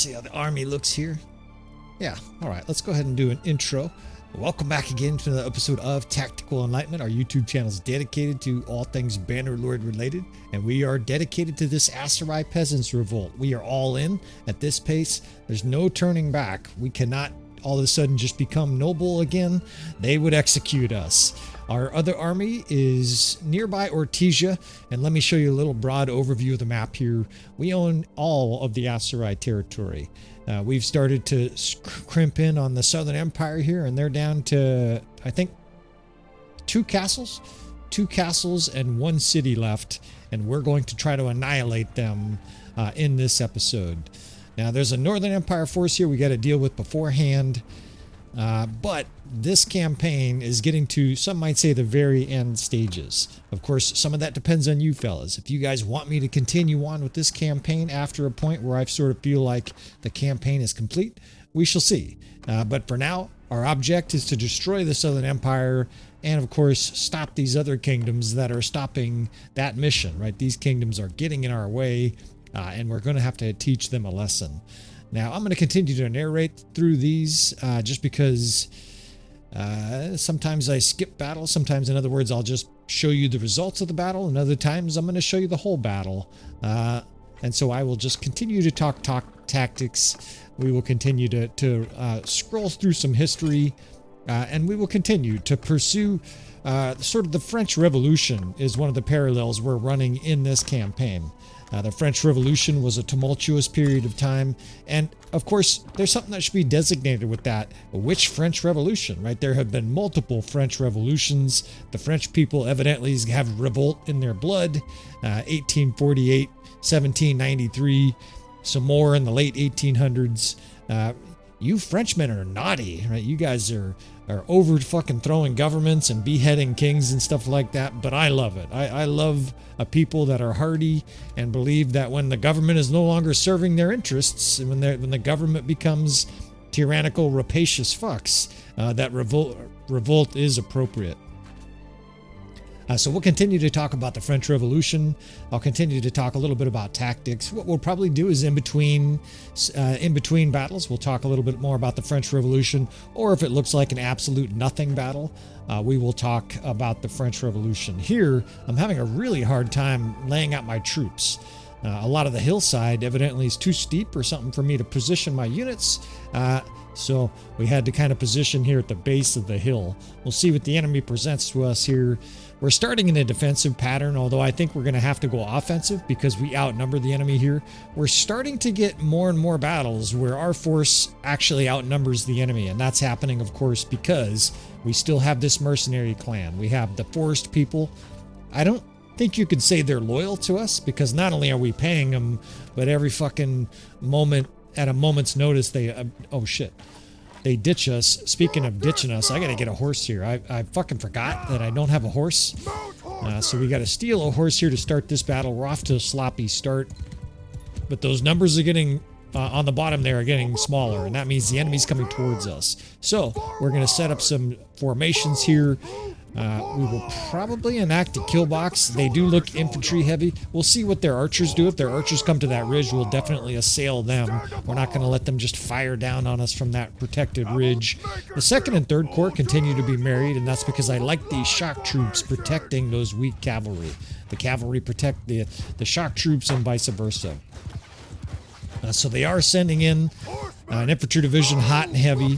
see how the army looks here. Yeah, all right, let's go ahead and do an intro. Welcome back again to another episode of Tactical Enlightenment. Our YouTube channel is dedicated to all things Bannerlord related, and we are dedicated to this Aserai Peasants Revolt. We are all in at this pace. There's no turning back. We cannot all of a sudden just become noble again. They would execute us. Our other army is nearby Ortesia, and let me show you a little broad overview of the map here. We own all of the Aserai territory. We've started to crimp in on the Southern Empire here, and they're down to, I think, two castles and one city left, and we're going to try to annihilate them in this episode. Now, there's a Northern Empire force here we got to deal with beforehand, but this campaign is getting to, some might say, the very end stages. Of course, some of that depends on you fellas. If you guys want me to continue on with this campaign after a point where I sort of feel like the campaign is complete, we shall see. But for now, our object is to destroy the Southern Empire and, of course, stop these other kingdoms that are stopping that mission, right? These kingdoms are getting in our way, and we're going to have to teach them a lesson. Now, I'm going to continue to narrate through these just because sometimes I skip battles. Sometimes, in other words, I'll just show you the results of the battle, and other times I'm going to show you the whole battle. And so I will just continue to talk tactics. We will continue to scroll through some history, and we will continue to pursue sort of the French Revolution is one of the parallels we're running in this campaign. The French Revolution was a tumultuous period of time, and of course there's something that should be designated with that. Which French Revolution, right? There have been multiple French revolutions. The French people evidently have revolt in their blood. 1848, 1793, some more in the late 1800s. You Frenchmen are naughty, right? You guys are over fucking throwing governments and beheading kings and stuff like that, but I love it. I love a people that are hardy and believe that when the government is no longer serving their interests, and when the government becomes tyrannical, rapacious fucks, that revolt is appropriate. So we'll continue to talk about the French Revolution. I'll continue to talk a little bit about tactics. What we'll probably do is in between battles, we'll talk a little bit more about the French Revolution, or if it looks like an absolute nothing battle, we will talk about the French Revolution. Here, I'm having a really hard time laying out my troops. A lot of the hillside evidently is too steep or something for me to position my units. So we had to kind of position here at the base of the hill. We'll see what the enemy presents to us here. We're starting in a defensive pattern, although I think we're going to have to go offensive because we outnumber the enemy here. We're starting to get more and more battles where our force actually outnumbers the enemy, and that's happening, of course, because we still have this mercenary clan. We have the forest people. I don't think you could say they're loyal to us because not only are we paying them, but every fucking moment, at a moment's notice, they they ditch us. Speaking of ditching us, I gotta get a horse here. I fucking forgot that I don't have a horse. So we gotta steal a horse here to start this battle. We're off to a sloppy start, but those numbers are getting on the bottom there are getting smaller, and that means the enemy's coming towards us. So we're gonna set up some formations here. We will probably enact a kill box. They do look infantry heavy. We'll see what their archers do. If their archers come to that ridge, we'll definitely assail them. We're not going to let them just fire down on us from that protected ridge. The 2nd and 3rd Corps continue to be married, and that's because I like these shock troops protecting those weak cavalry. The cavalry protect the shock troops and vice versa. So they are sending in an infantry division hot and heavy.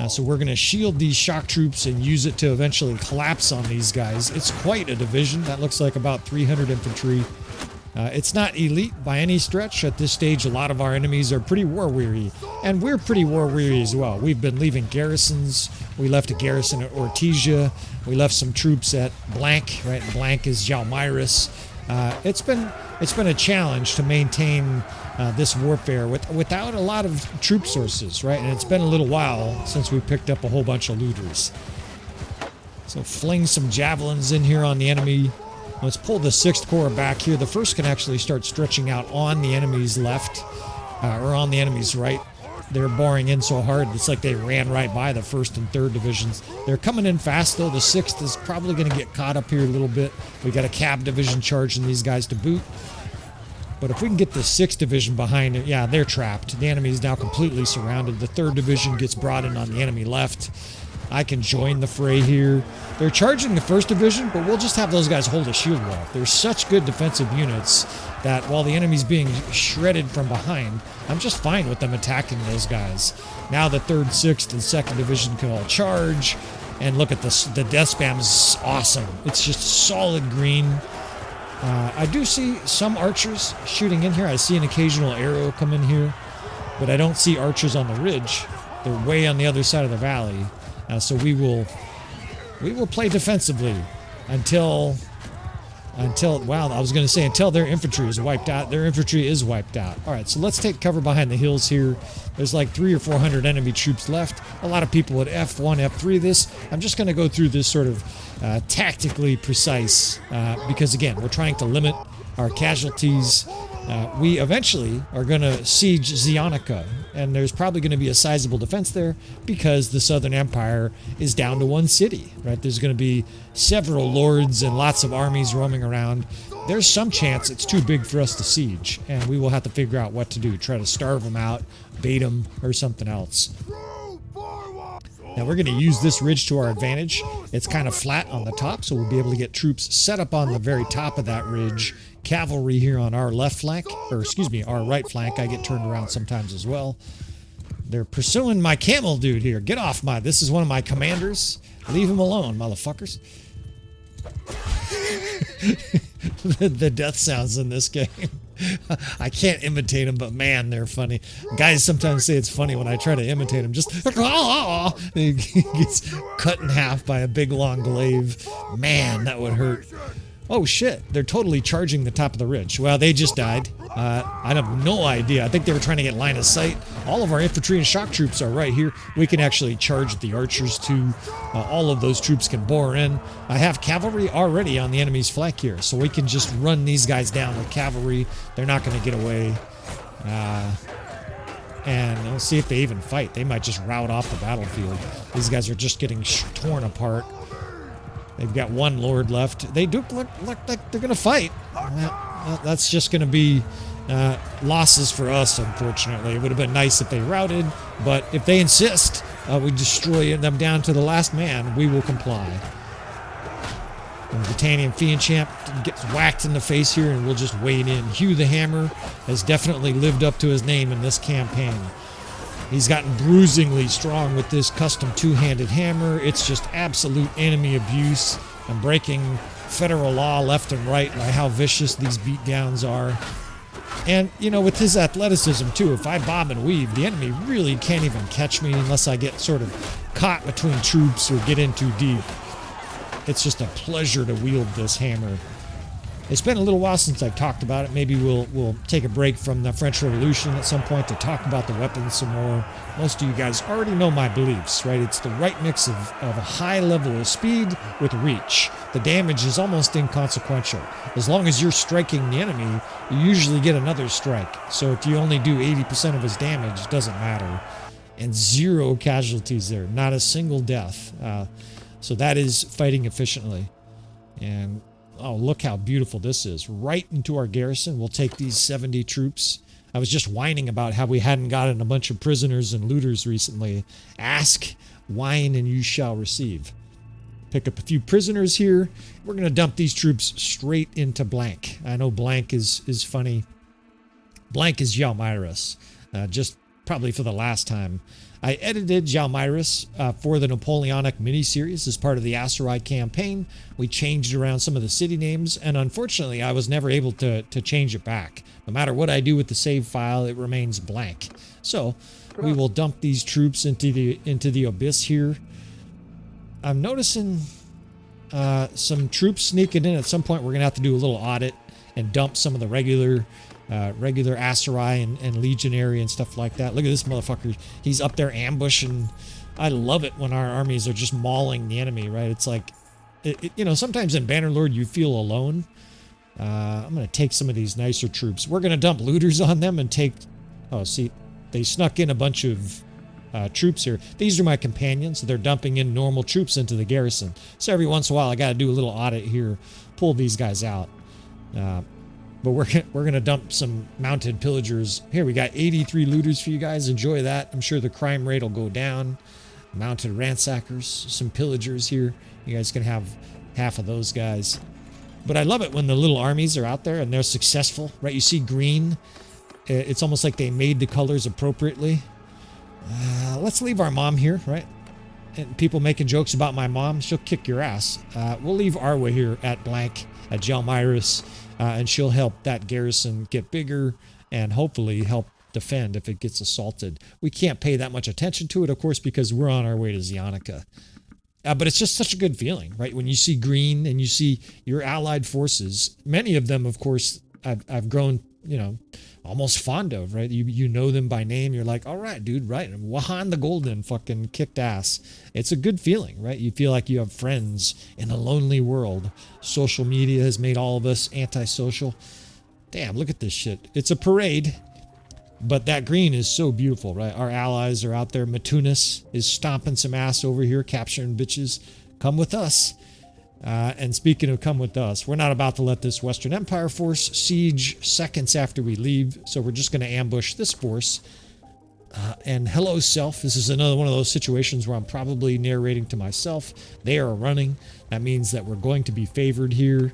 So we're going to shield these shock troops and use it to eventually collapse on these guys. It's quite a division. That looks like about 300 infantry. It's not elite by any stretch. At this stage, a lot of our enemies are pretty war-weary, and we're pretty war-weary as well. We've been leaving garrisons. We left a garrison at Ortesia. We left some troops at Blank, right? Blank is Jalmyrus. It's been a challenge to maintain this warfare without a lot of troop sources, right? And it's been a little while since we picked up a whole bunch of looters. So fling some javelins in here on the enemy. Let's pull the 6th Corps back here. The 1st can actually start stretching out on the enemy's left, or on the enemy's right. They're boring in so hard, it's like they ran right by the 1st and 3rd divisions. They're coming in fast, though. The 6th is probably going to get caught up here a little bit. We got a cab division charging these guys to boot. But if we can get the 6th Division behind it, yeah, they're trapped. The enemy is now completely surrounded. The 3rd Division gets brought in on the enemy left. I can join the fray here. They're charging the 1st Division, but we'll just have those guys hold a shield wall. They're such good defensive units that while the enemy's being shredded from behind, I'm just fine with them attacking those guys. Now the 3rd, 6th, and 2nd Division can all charge. And look at this. The death spam is awesome. It's just solid green. I do see some archers shooting in here. I see an occasional arrow come in here, but I don't see archers on the ridge. They're way on the other side of the valley. So we will play defensively until wow, I was going to say until their infantry is wiped out. Their infantry is wiped out. All right, so let's take cover behind the hills here. There's like 300 or 400 enemy troops left. A lot of people at F1, F3 this. I'm just going to go through this sort of tactically precise because, again, we're trying to limit our casualties. We eventually are going to siege Zionica, and there's probably going to be a sizable defense there because the Southern Empire is down to 1 city, right? There's going to be several lords and lots of armies roaming around. There's some chance it's too big for us to siege, and we will have to figure out what to do. Try to starve them out, bait them, or something else. Now we're going to use this ridge to our advantage. It's kind of flat on the top, so we'll be able to get troops set up on the very top of that ridge. Cavalry here on our left flank, or excuse me, our right flank. I get turned around sometimes as well. They're pursuing my camel dude here. Get off my, this is one of my commanders. Leave him alone, motherfuckers. The death sounds in this game. I can't imitate them, but man, they're funny. Guys sometimes say it's funny when I try to imitate them. Just he gets cut in half by a big long glaive. Man, that would hurt. Oh shit, they're totally charging the top of the ridge. Well, they just died. I have no idea. I think they were trying to get line of sight. All of our infantry and shock troops are right here. We can actually charge the archers too. All of those troops can bore in. I have cavalry already on the enemy's flank here, so we can just run these guys down with cavalry. They're not going to get away. And we'll see if they even fight. They might just rout off the battlefield. These guys are just getting torn apart. They've got 1 lord left. They do look like they're going to fight. Well, that's just going to be losses for us, unfortunately. It would have been nice if they routed, but if they insist we destroy them down to the last man, we will comply. And Britannian Fiend Champ gets whacked in the face here, and we'll just wade in. Hugh the Hammer has definitely lived up to his name in this campaign. He's gotten bruisingly strong with this custom 2-handed hammer. It's just absolute enemy abuse and breaking federal law left and right by how vicious these beatdowns are. And, you know, with his athleticism, too, if I bob and weave, the enemy really can't even catch me unless I get sort of caught between troops or get in too deep. It's just a pleasure to wield this hammer. It's been a little while since I've talked about it. Maybe we'll take a break from the French Revolution at some point to talk about the weapons some more. Most of you guys already know my beliefs, right? It's the right mix of a high level of speed with reach. The damage is almost inconsequential. As long as you're striking the enemy, you usually get another strike. So if you only do 80% of his damage, it doesn't matter. And 0 casualties there, not a single death. So that is fighting efficiently. And oh, look how beautiful this is. Right into our garrison. We'll take these 70 troops. I was just whining about how we hadn't gotten a bunch of prisoners and looters recently. Ask, whine, and you shall receive. Pick up a few prisoners here. We're going to dump these troops straight into blank. I know blank is funny. Blank is Jalmyrus. Just probably for the last time. I edited Jalmyrus for the Napoleonic miniseries as part of the Aserai campaign. We changed around some of the city names, and unfortunately I was never able to change it back. No matter what I do with the save file, it remains blank. So we will dump these troops into the abyss here. I'm noticing some troops sneaking in. At some point we're going to have to do a little audit and dump some of the regular Aserai and Legionary and stuff like that. Look at this motherfucker. He's up there ambushing. I love it when our armies are just mauling the enemy, right? It's like, you know, sometimes in Bannerlord you feel alone. I'm going to take some of these nicer troops. We're going to dump looters on them and take... Oh, see, they snuck in a bunch of troops here. These are my companions. So they're dumping in normal troops into the garrison. So every once in a while I got to do a little audit here, pull these guys out. But we're gonna dump some mounted pillagers. Here, we got 83 looters for you guys. Enjoy that. I'm sure the crime rate will go down. Mounted ransackers, some pillagers here. You guys can have half of those guys. But I love it when the little armies are out there and they're successful, right? You see green. It's almost like they made the colors appropriately. Let's leave our mom here, right? And people making jokes about my mom, she'll kick your ass. We'll leave Arwa here at blank, at Gelmiris, and she'll help that garrison get bigger and hopefully help defend if it gets assaulted. We can't pay that much attention to it, of course, because we're on our way to Zionica. But it's just such a good feeling, right? When you see green and you see your allied forces, many of them, of course, I've grown, you know, almost fond of, right? You know them by name. You're like, all right, dude, right? Wahan the Golden fucking kicked ass. It's a good feeling, right? You feel like you have friends in a lonely world. Social media has made all of us antisocial. Damn, look at this shit. It's a parade, but that green is so beautiful, right? Our allies are out there. Matunis is stomping some ass over here, capturing bitches. Come with us. And speaking of come with us, we're not about to let this Western Empire force siege seconds after we leave, so we're just going to ambush this force. And hello, self. This is another one of those situations where I'm probably narrating to myself. They are running. That means that we're going to be favored here.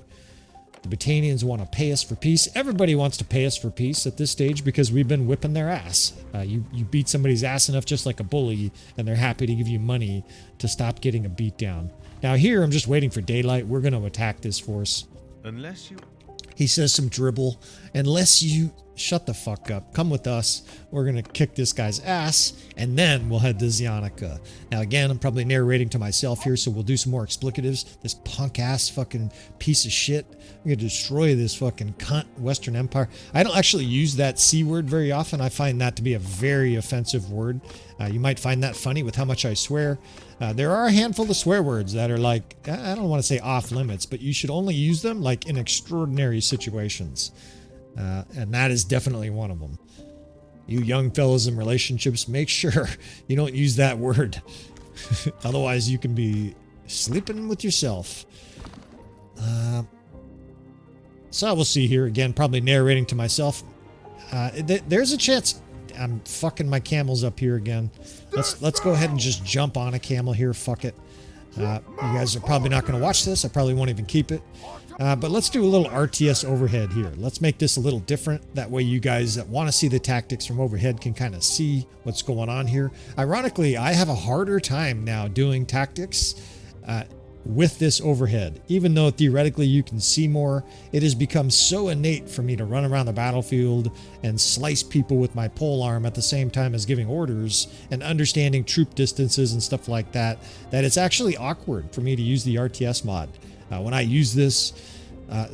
The Britannians want to pay us for peace. Everybody wants to pay us for peace at this stage because we've been whipping their ass. You beat somebody's ass enough just like a bully, and they're happy to give you money to stop getting a beat down. Now here, I'm just waiting for daylight. We're going to attack this force. Unless you... He says some dribble. Unless you... Shut the fuck up. Come with us. We're going to kick this guy's ass, and then we'll head to Zionica. Now, again, I'm probably narrating to myself here, so we'll do some more explicatives. This punk-ass fucking piece of shit. I'm going to destroy this fucking cunt Western Empire. I don't actually use that C word very often. I find that to be a very offensive word. You might find that funny with how much I swear. There are a handful of swear words that are like, I don't want to say off limits, but you should only use them like in extraordinary situations. And that is definitely one of them. You young fellows in relationships, make sure you don't use that word. Otherwise, you can be sleeping with yourself. So we'll see here. Again, probably narrating to myself. There's a chance I'm fucking my camels up here again. Let's go ahead and just jump on a camel here. Fuck it. You guys are probably not going to watch this. I probably won't even keep it. But let's do a little RTS overhead here. Let's make this a little different. That way you guys that want to see the tactics from overhead can kind of see what's going on here. Ironically, I have a harder time now doing tactics with this overhead. Even though theoretically you can see more, it has become so innate for me to run around the battlefield and slice people with my pole arm at the same time as giving orders and understanding troop distances and stuff like that, that it's actually awkward for me to use the RTS mod. When I use this,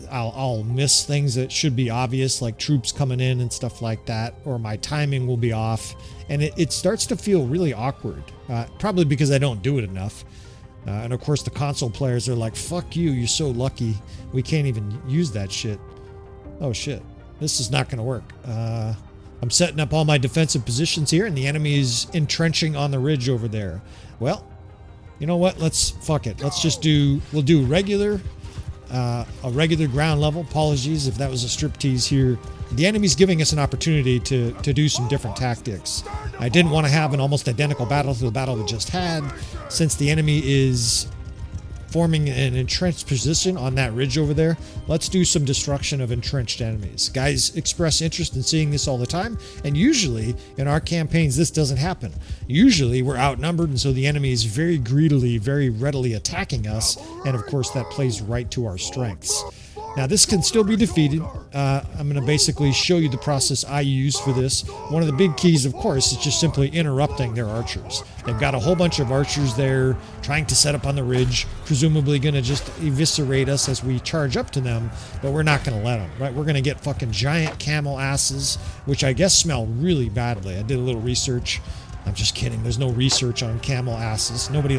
I'll miss things that should be obvious, like troops coming in and stuff like that, or my timing will be off, and it starts to feel really awkward, probably because I don't do it enough. And of course the console players are like, fuck you, you're so lucky we can't even use that shit. Oh shit, this is not going to work. I'm setting up all my defensive positions here, and the enemy is entrenching on the ridge over there. Well, you know what? Fuck it. Let's just we'll do regular, a regular ground level. Apologies if that was a striptease here. The enemy's giving us an opportunity to do some different tactics. I didn't want to have an almost identical battle to the battle we just had, since the enemy is forming an entrenched position on that ridge over there. Let's do some destruction of entrenched enemies. Guys express interest in seeing this all the time, and usually in our campaigns this doesn't happen. Usually we're outnumbered, and so the enemy is very greedily, very readily attacking us, and of course that plays right to our strengths. Now this can still be defeated. I'm going to basically show you the process I use for this. One of the big keys, of course, is just simply interrupting their archers. They've got a whole bunch of archers there trying to set up on the ridge, presumably going to just eviscerate us as we charge up to them, but we're not going to let them, right? We're going to get fucking giant camel asses, which I guess smell really badly. I did a little research. I'm just kidding. There's no research on camel asses. Nobody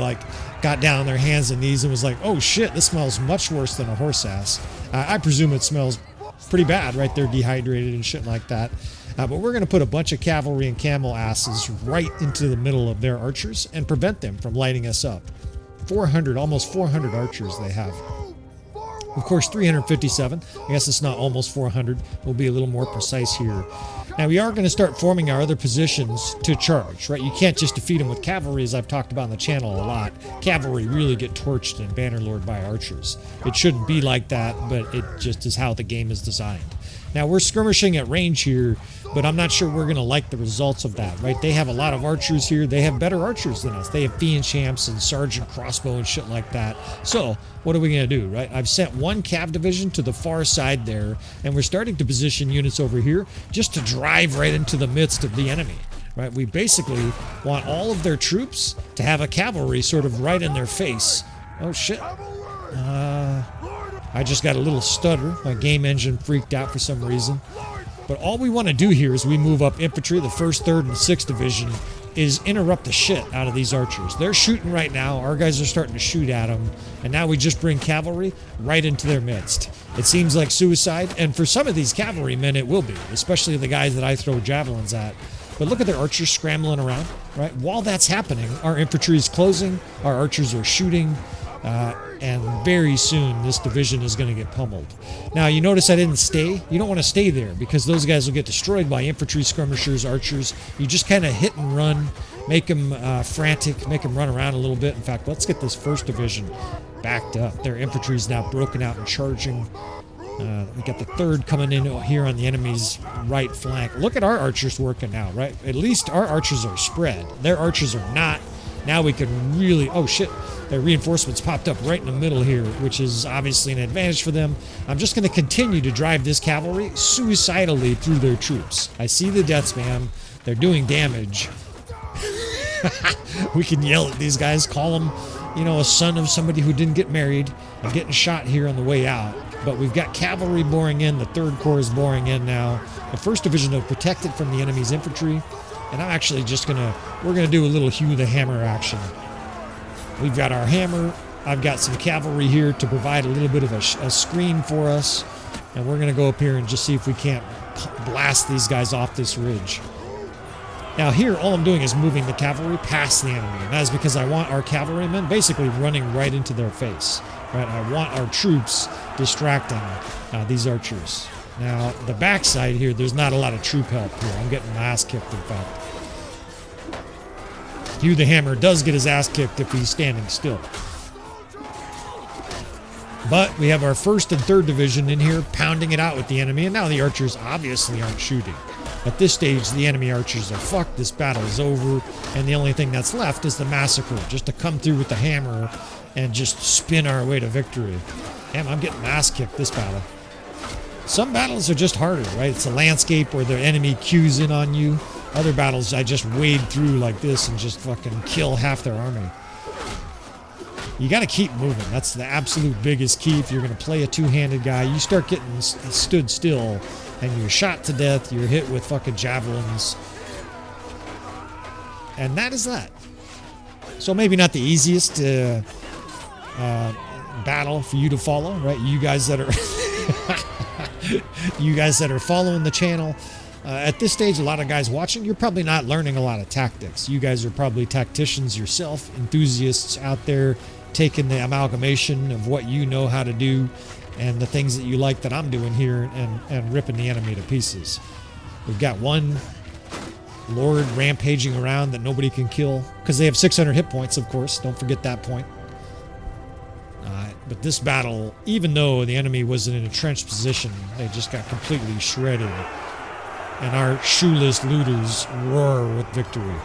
got down on their hands and knees and was like, oh shit, this smells much worse than a horse ass. I presume it smells pretty bad, right? They're dehydrated and shit like that. But we're going to put a bunch of cavalry and camel asses right into the middle of their archers and prevent them from lighting us up. 400, almost 400 archers they have. Of course, 357. I guess it's not almost 400. We'll be a little more precise here. Now, we are going to start forming our other positions to charge, right? You can't just defeat them with cavalry, as I've talked about on the channel a lot. Cavalry really get torched in Bannerlord by archers. It shouldn't be like that, but it just is how the game is designed. Now, we're skirmishing at range here, but I'm not sure we're going to like the results of that, right? They have a lot of archers here. They have better archers than us. They have Fianchamps and Sergeant Crossbow and shit like that. So, what are we going to do, right? I've sent one cav division to the far side there, and we're starting to position units over here just to drive right into the midst of the enemy, right? We basically want all of their troops to have a cavalry sort of right in their face. Oh, shit. I just got a little stutter. My game engine freaked out for some reason. But all we want to do here as we move up infantry, the 1st, 3rd, and 6th Division, is interrupt the shit out of these archers. They're shooting right now. Our guys are starting to shoot at them. And now we just bring cavalry right into their midst. It seems like suicide. And for some of these cavalrymen, it will be. Especially the guys that I throw javelins at. But look at their archers scrambling around, right? While that's happening, our infantry is closing. Our archers are shooting. And very soon this division is going to get pummeled. Now, you notice I didn't stay. You don't want to stay there because those guys will get destroyed by infantry, skirmishers, archers. You just kind of hit and run, make them frantic, make them run around a little bit. In fact, let's get this 1st Division backed up. Their infantry is now broken out and charging. We got the 3rd coming in here on the enemy's right flank. Look at our archers working now, right? At least our archers are spread. Their archers are not. Now we can really... Oh, shit. Their reinforcements popped up right in the middle here, which is obviously an advantage for them. I'm just going to continue to drive this cavalry suicidally through their troops. I see the death spam. They're doing damage. We can yell at these guys, call them, you know, a son of somebody who didn't get married and getting shot here on the way out. But we've got cavalry boring in. The 3rd Corps is boring in now. The 1st Division are protected from the enemy's infantry. And I'm actually just going to... We're going to do a little Hugh the Hammer action. We've got our hammer. I've got some cavalry here to provide a little bit of a screen for us. And we're going to go up here and just see if we can't blast these guys off this ridge. Now here, all I'm doing is moving the cavalry past the enemy. And that is because I want our cavalrymen basically running right into their face. Right? I want our troops distracting these archers. Now, the backside here, there's not a lot of troop help here. I'm getting my ass kicked, in fact. Hugh the Hammer does get his ass kicked if he's standing still. But we have our 1st and 3rd Division in here pounding it out with the enemy, and now the archers obviously aren't shooting. At this stage, the enemy archers are fucked. This battle is over, and the only thing that's left is the massacre, just to come through with the hammer and just spin our way to victory. Damn, I'm getting my ass kicked this battle. Some battles are just harder, right? It's a landscape where the enemy cues in on you. Other battles, I just wade through like this and just fucking kill half their army. You got to keep moving. That's the absolute biggest key. If you're going to play a two-handed guy, you start getting stood still and you're shot to death. You're hit with fucking javelins. And that is that. So maybe not the easiest battle for you to follow, right? You guys that are... you guys that are following the channel, at this stage, a lot of guys watching, you're probably not learning a lot of tactics. You guys are probably tacticians yourself, enthusiasts out there taking the amalgamation of what you know how to do and the things that you like that I'm doing here and ripping the enemy to pieces. We've got one Lord rampaging around that nobody can kill because they have 600 hit points, of course. Don't forget that point. But this battle, even though the enemy was in an entrenched position, they just got completely shredded. And our shoeless looters roar with victory.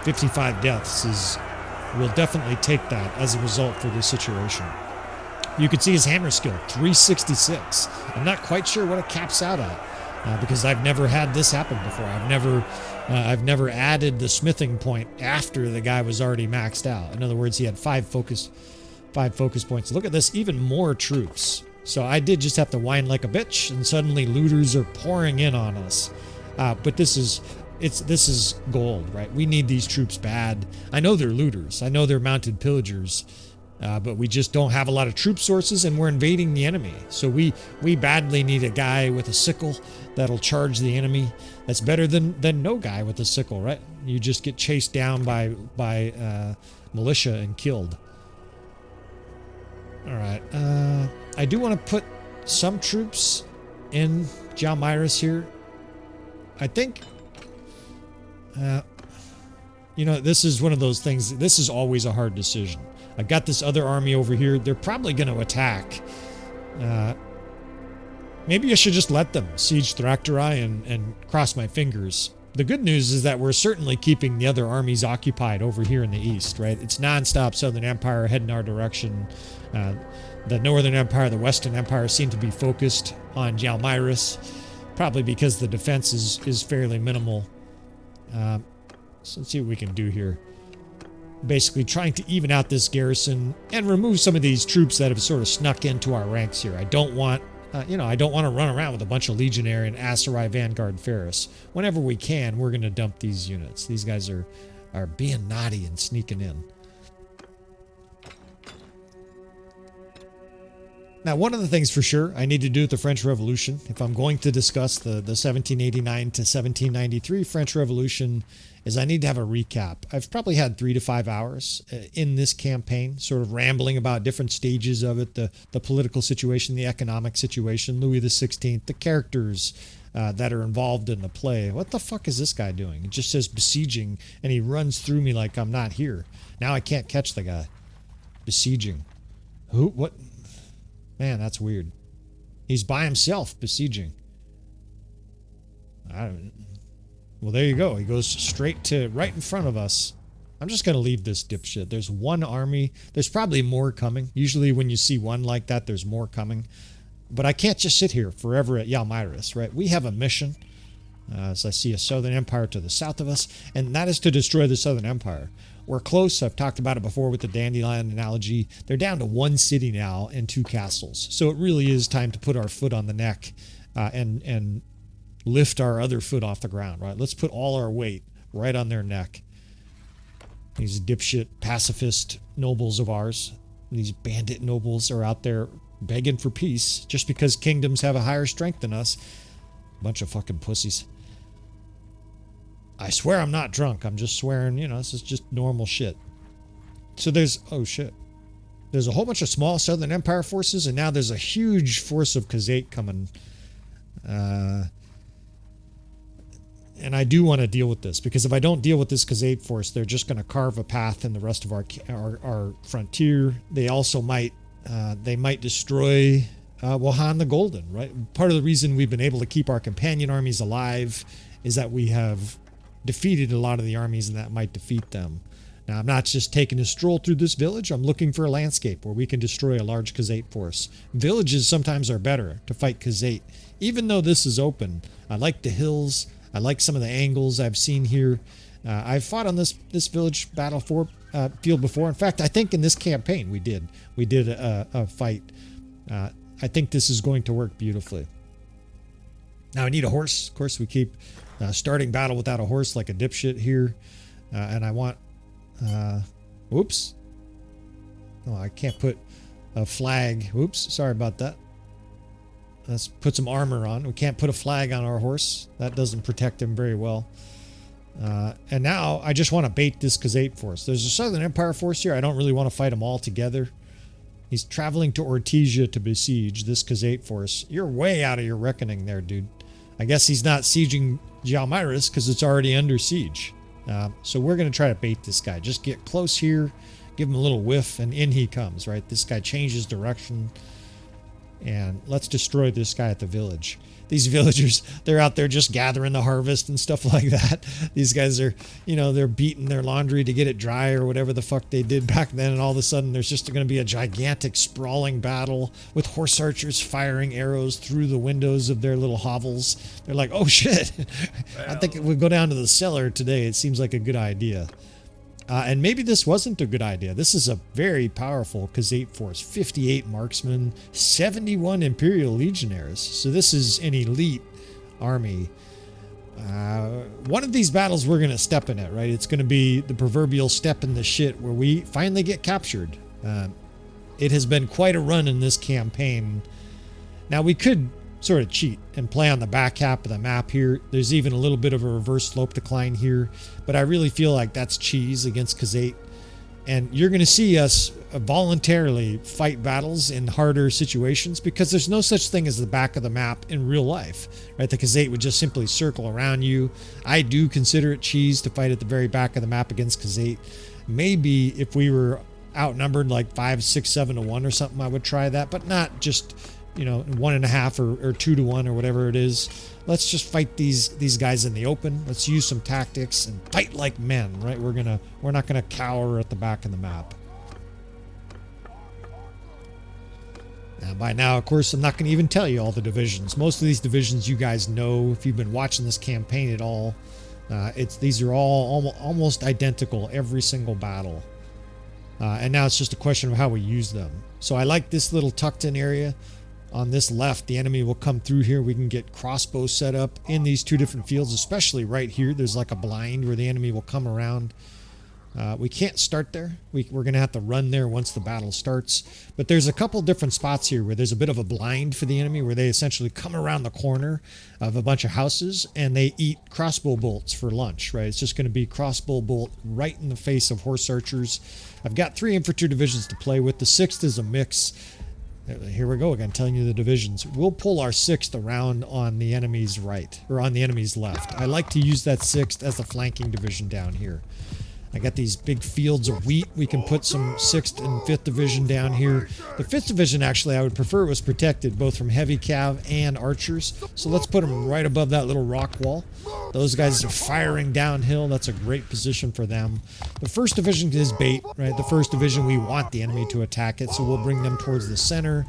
55 deaths will definitely take that as a result for this situation. You can see his hammer skill, 366. I'm not quite sure what it caps out at because I've never had this happen before. I've never added the smithing point after the guy was already maxed out. In other words, he had 5 focus points. Look at this, even more troops. So I did just have to whine like a bitch, and suddenly looters are pouring in on us. But this is gold, right? We need these troops bad. I know they're looters. I know they're mounted pillagers. But we just don't have a lot of troop sources, and we're invading the enemy. So we badly need a guy with a sickle that'll charge the enemy. That's better than no guy with a sickle, right? You just get chased down by militia and killed. All right. I do want to put some troops in Jalmyrus here. I think, you know, this is one of those things. This is always a hard decision. I've got this other army over here. They're probably going to attack. Maybe I should just let them siege Thractori and cross my fingers. The good news is that we're certainly keeping the other armies occupied over here in the east, right? It's non-stop Southern Empire heading our direction. The Northern Empire, the Western Empire seem to be focused on Jalmyrus, probably because the defense is fairly minimal. So let's see what we can do here. Basically trying to even out this garrison and remove some of these troops that have sort of snuck into our ranks here. I don't want, I don't want to run around with a bunch of Legionary and Aserai Vanguard Faris. Whenever we can, we're going to dump these units. These guys are being naughty and sneaking in. Now, one of the things for sure I need to do with the French Revolution, if I'm going to discuss the 1789 to 1793 French Revolution, is I need to have a recap. I've probably had 3 to 5 hours in this campaign, sort of rambling about different stages of it, the political situation, the economic situation, Louis XVI, the characters that are involved in the play. What the fuck is this guy doing? It just says besieging, and he runs through me like I'm not here. Now I can't catch the guy. Besieging. Who? What? Man, that's weird. He's by himself, besieging. Well, there you go. He goes straight to right in front of us. I'm just going to leave this dipshit. There's one army. There's probably more coming. Usually when you see one like that, there's more coming. But I can't just sit here forever at Jalmyrus, right? We have a mission. As I see a Southern Empire to the south of us, and that is to destroy the Southern Empire. We're close. I've talked about it before with the dandelion analogy. They're down to 1 city now and 2 castles. So it really is time to put our foot on the neck and lift our other foot off the ground, right? Let's put all our weight right on their neck. These dipshit pacifist nobles of ours, these bandit nobles are out there begging for peace just because kingdoms have a higher strength than us. Bunch of fucking pussies. I swear I'm not drunk. I'm just swearing, this is just normal shit. So there's, oh shit. There's a whole bunch of small Southern Empire forces, and now there's a huge force of Khazate coming. And I do want to deal with this, because if I don't deal with this Khazate force, they're just going to carve a path in the rest of our frontier. They also might, destroy Wahan the Golden, right? Part of the reason we've been able to keep our companion armies alive is that we have defeated a lot of the armies that might defeat them. Now, I'm not just taking a stroll through this village. I'm looking for a landscape where we can destroy a large Khazate force. Villages sometimes are better to fight Khazate. Even though this is open, I like the hills. I like some of the angles I've seen here. I've fought on this village field before. In fact, I think in this campaign we did a fight. I think this is going to work beautifully. Now I need a horse. Of course, we keep starting battle without a horse like a dipshit here. And I want... whoops. Oh, I can't put a flag. Whoops, sorry about that. Let's put some armor on. We can't put a flag on our horse. That doesn't protect him very well. And now I just want to bait this Khazate force. There's a Southern Empire force here. I don't really want to fight them all together. He's traveling to Ortygia to besiege this Khazate force. You're way out of your reckoning there, dude. I guess he's not sieging Jalmyrus because it's already under siege. So we're going to try to bait this guy. Just get close here, give him a little whiff, and in he comes, right? This guy changes direction. And let's destroy this guy at the village. These villagers, they're out there just gathering the harvest and stuff like that. These guys are, they're beating their laundry to get it dry or whatever the fuck they did back then. And all of a sudden there's just going to be a gigantic sprawling battle with horse archers firing arrows through the windows of their little hovels. They're like, oh shit. I think if we go down to the cellar today, it seems like a good idea. And maybe this wasn't a good idea. This is a very powerful Khazate force. 58 marksmen, 71 Imperial Legionaries. So this is an elite army. One of these battles we're going to step in it, right? It's going to be the proverbial step in the shit where we finally get captured. It has been quite a run in this campaign. Now we could sort of cheat and play on the back half of the map here. There's even a little bit of a reverse slope decline here, but I really feel like that's cheese against Khazate. And you're going to see us voluntarily fight battles in harder situations because there's no such thing as the back of the map in real life, right? The Khazate would just simply circle around you. I do consider it cheese to fight at the very back of the map against Khazate. Maybe if we were outnumbered like 5, 6, 7 to 1 or something, I would try that, but not just, you know, 1.5 or 2 to 1 or whatever it is. Let's just fight these guys in the open. Let's use some tactics and fight like men, right? We're not gonna cower at the back of the map. Now, by now, of course, I'm not gonna even tell you all the divisions. Most of these divisions you guys know if you've been watching this campaign at all. These are all almost identical every single battle. And now it's just a question of how we use them. So I like this little tucked in area. On this left, the enemy will come through here. We can get crossbows set up in these 2 different fields, especially right here. There's like a blind where the enemy will come around. We can't start there. We're going to have to run there once the battle starts. But there's a couple different spots here where there's a bit of a blind for the enemy where they essentially come around the corner of a bunch of houses and they eat crossbow bolts for lunch, right? It's just going to be crossbow bolt right in the face of horse archers. I've got 3 infantry divisions to play with. The 6th is a mix. Here we go again, telling you the divisions. We'll pull our 6th around on the enemy's right, or on the enemy's left. I like to use that 6th as the flanking division down here. I got these big fields of wheat. We can put some 6th and 5th division down here. The 5th division, actually, I would prefer it was protected both from heavy cav and archers. So let's put them right above that little rock wall. Those guys are firing downhill. That's a great position for them. The 1st division is bait, right? The 1st division, we want the enemy to attack it, so we'll bring them towards the center.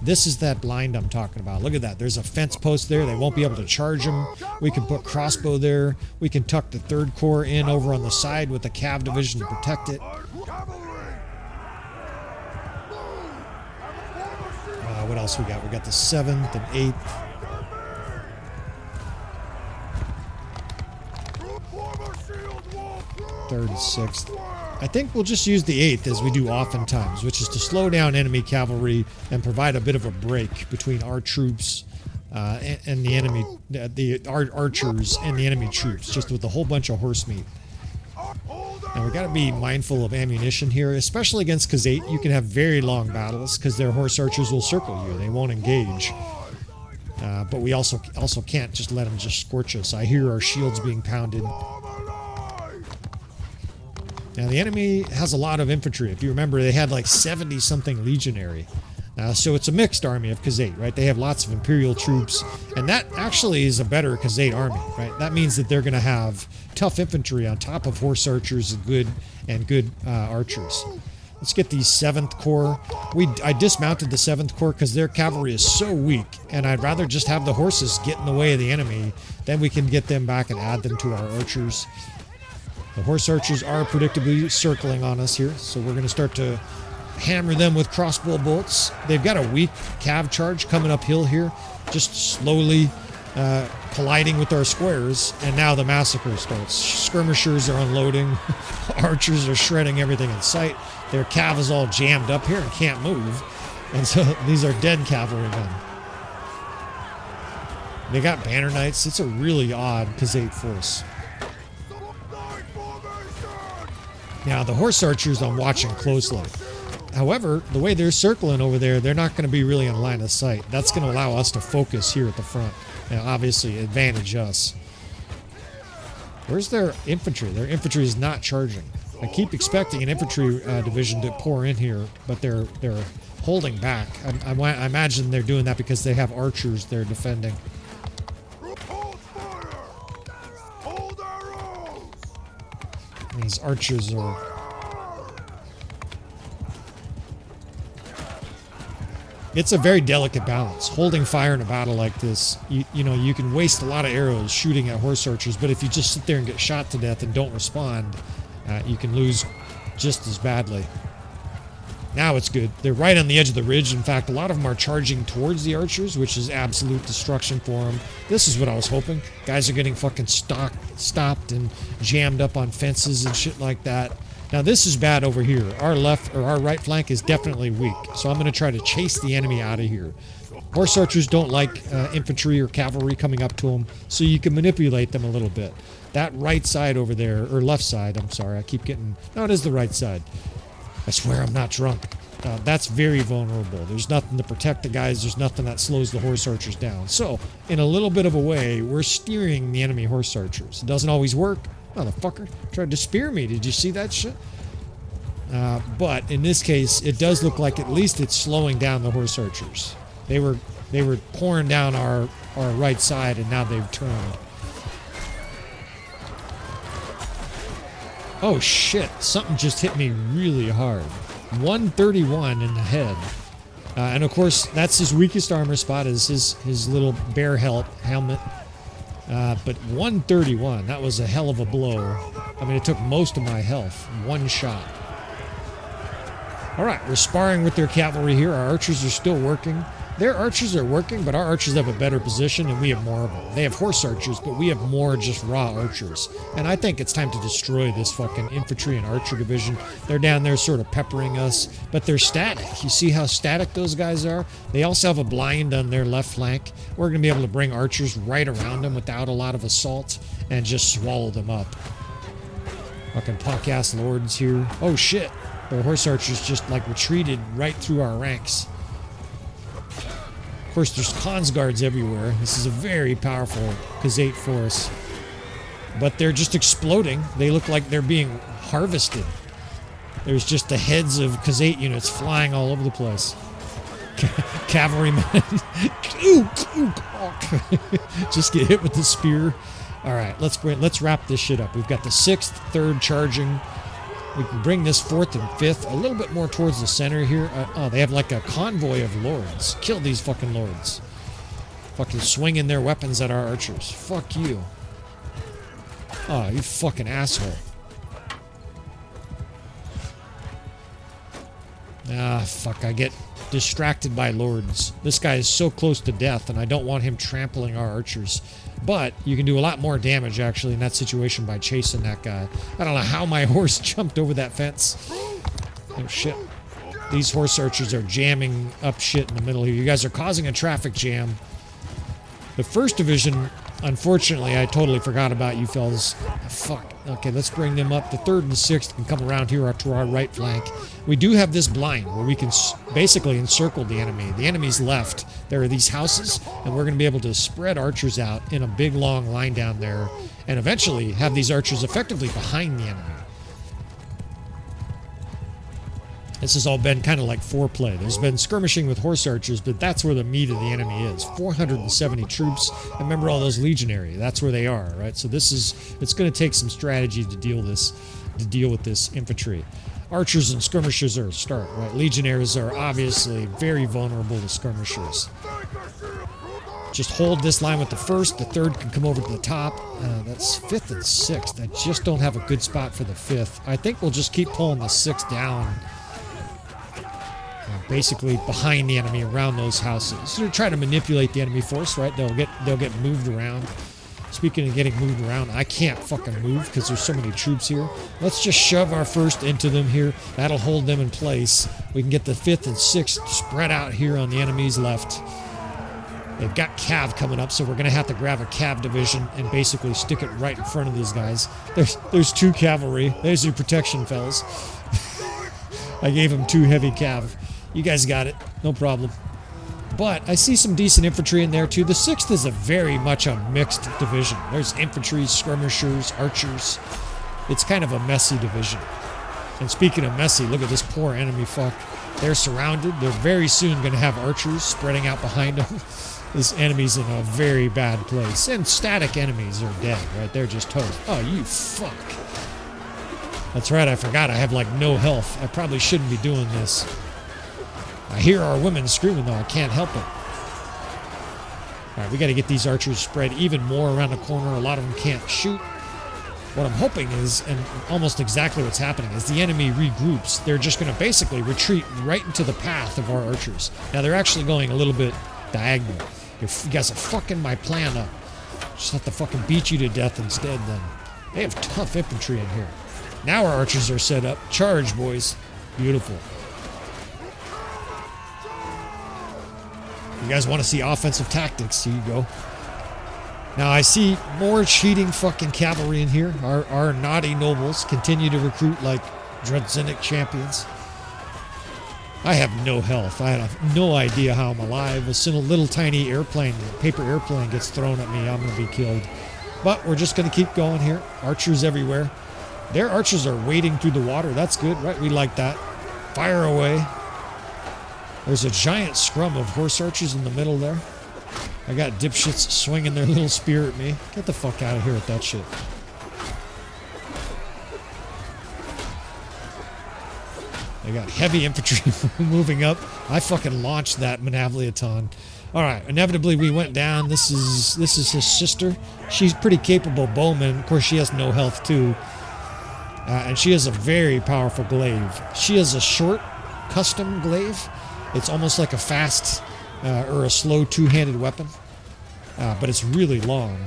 This is that blind I'm talking about. Look at that. There's a fence post there. They won't be able to charge them. We can put crossbow there. We can tuck the 3rd Corps in over on the side with the cav division to protect it. What else we got? We got the 7th and 8th. Third and 6th. I think we'll just use the 8th as we do oftentimes, which is to slow down enemy cavalry and provide a bit of a break between our troops and the enemy, our archers and the enemy troops, just with a whole bunch of horse meat. And we got to be mindful of ammunition here, especially against Khazate. You can have very long battles because their horse archers will circle you; they won't engage. But we also can't just let them just scorch us. I hear our shields being pounded. Now, the enemy has a lot of infantry. If you remember, they had like 70-something Legionary. So it's a mixed army of Khazate, right? They have lots of Imperial troops, and that actually is a better Khazate army, right? That means that they're going to have tough infantry on top of horse archers and good archers. Let's get the 7th Corps. I dismounted the 7th Corps because their cavalry is so weak, and I'd rather just have the horses get in the way of the enemy. Then we can get them back and add them to our archers. The horse archers are predictably circling on us here, so we're going to start to hammer them with crossbow bolts. They've got a weak cav charge coming uphill here, just slowly colliding with our squares, and now the massacre starts. Skirmishers are unloading, archers are shredding everything in sight. Their cav is all jammed up here and can't move, and so these are dead cavalrymen. They got banner knights. It's a really odd Khazate force. Now, the horse archers I'm watching closely. However, the way they're circling over there, they're not going to be really in line of sight. That's going to allow us to focus here at the front and obviously advantage us. Where's their infantry? Their infantry is not charging. I keep expecting an infantry division to pour in here, but they're holding back. I imagine they're doing that because they have archers they're defending. These archers are... It's a very delicate balance. Holding fire in a battle like this, you know, you can waste a lot of arrows shooting at horse archers, but if you just sit there and get shot to death and don't respond, you can lose just as badly. Now it's good. They're right on the edge of the ridge. In fact, a lot of them are charging towards the archers, which is absolute destruction for them. This is what I was hoping. Guys are getting fucking stopped and jammed up on fences and shit like that. Now this is bad over here. Our left or our right flank is definitely weak. So I'm going to try to chase the enemy out of here. Horse archers don't like infantry or cavalry coming up to them, so you can manipulate them a little bit. That right side over there, or left side, I'm sorry, I keep getting... No, it is the right side. I swear I'm not drunk. That's very vulnerable. There's nothing to protect the guys. There's nothing that slows the horse archers down. So, in a little bit of a way, we're steering the enemy horse archers. It doesn't always work. Motherfucker tried to spear me. Did you see that shit? But in this case, it does look like at least it's slowing down the horse archers. They were pouring down our right side, and now they've turned. Oh shit! Something just hit me really hard. 131 in the head. And of course, that's his weakest armor spot, is his little bear helmet. But 131, that was a hell of a blow. I mean, it took most of my health. One shot. Alright, we're sparring with their cavalry here. Our archers are still working. Their archers are working, but our archers have a better position, and we have more of them. They have horse archers, but we have more just raw archers. And I think it's time to destroy this fucking infantry and archer division. They're down there sort of peppering us, but they're static. You see how static those guys are? They also have a blind on their left flank. We're going to be able to bring archers right around them without a lot of assault and just swallow them up. Fucking punk-ass lords here. Oh shit! The horse archers just like retreated right through our ranks. Of course, there's Khans guards everywhere. This is a very powerful Khazate force. But they're just exploding. They look like they're being harvested. There's just the heads of Khazate units flying all over the place. Cavalrymen. Just get hit with the spear. Alright, let's wrap this shit up. We've got the 6th, 3rd charging. We can bring this 4th and 5th a little bit more towards the center here. Oh, they have like a convoy of lords. Kill these fucking lords. Fucking swinging their weapons at our archers. Fuck you. Oh, you fucking asshole. Ah, fuck. I get distracted by lords. This guy is so close to death, and I don't want him trampling our archers. But you can do a lot more damage, actually, in that situation by chasing that guy. I don't know how my horse jumped over that fence. Oh, shit. These horse archers are jamming up shit in the middle here. You guys are causing a traffic jam. The 1st Division, unfortunately, I totally forgot about you fellas. Fuck. Okay, let's bring them up. The 3rd and 6th can come around here to our right flank. We do have this blind where we can basically encircle the enemy. The enemy's left. There are these houses, and we're going to be able to spread archers out in a big, long line down there, and eventually have these archers effectively behind the enemy. This has all been kind of like foreplay. There's been skirmishing with horse archers, but that's where the meat of the enemy is. 470 troops. And remember all those legionary. That's where they are, right? So it's going to take some strategy to deal with this infantry. Archers and skirmishers are a start, right? Legionaries are obviously very vulnerable to skirmishers. Just hold this line with the 1st. The 3rd can come over to the top. That's 5th and 6th. I just don't have a good spot for the 5th. I think we'll just keep pulling the 6th down. Basically behind the enemy around those houses. So they're trying to manipulate the enemy force, right? They'll get moved around. Speaking of getting moved around, I can't fucking move because there's so many troops here. Let's just shove our 1st into them here. That'll hold them in place. We can get the 5th and 6th spread out here on the enemy's left. They've got cav coming up, so we're going to have to grab a cav division and basically stick it right in front of these guys. There's 2 cavalry. There's your protection, fellas. I gave them 2 heavy cav. You guys got it. No problem. But I see some decent infantry in there, too. The 6th is a very much a mixed division. There's infantry, skirmishers, archers. It's kind of a messy division. And speaking of messy, look at this poor enemy fuck. They're surrounded. They're very soon going to have archers spreading out behind them. This enemy's in a very bad place. And static enemies are dead, right? They're just toast. Oh, you fuck. That's right, I forgot. I have, like, no health. I probably shouldn't be doing this. I hear our women screaming, though. I can't help it. Alright, we got to get these archers spread even more around the corner. A lot of them can't shoot. What I'm hoping is, and almost exactly what's happening, is the enemy regroups. They're just going to basically retreat right into the path of our archers. Now, they're actually going a little bit diagonal. You guys are fucking my plan up. Just have to fucking beat you to death instead, then. They have tough infantry in here. Now our archers are set up. Charge, boys. Beautiful. You guys want to see offensive tactics? Here you go. Now I see more cheating fucking cavalry in here. Our naughty nobles continue to recruit like Dreadzenik champions. I have no health. I have no idea how I'm alive. As soon as a little tiny airplane, paper airplane gets thrown at me, I'm going to be killed. But we're just going to keep going here. Archers everywhere. Their archers are wading through the water. That's good, right? We like that. Fire away. There's a giant scrum of horse archers in the middle there. I got dipshits swinging their little spear at me. Get the fuck out of here with that shit. I got heavy infantry moving up. I fucking launched that Manavliaton. All right, inevitably we went down. This is his sister. She's pretty capable bowman. Of course, she has no health too, and she has a very powerful glaive. She has a short custom glaive. It's almost like a fast or a slow two-handed weapon, but it's really long.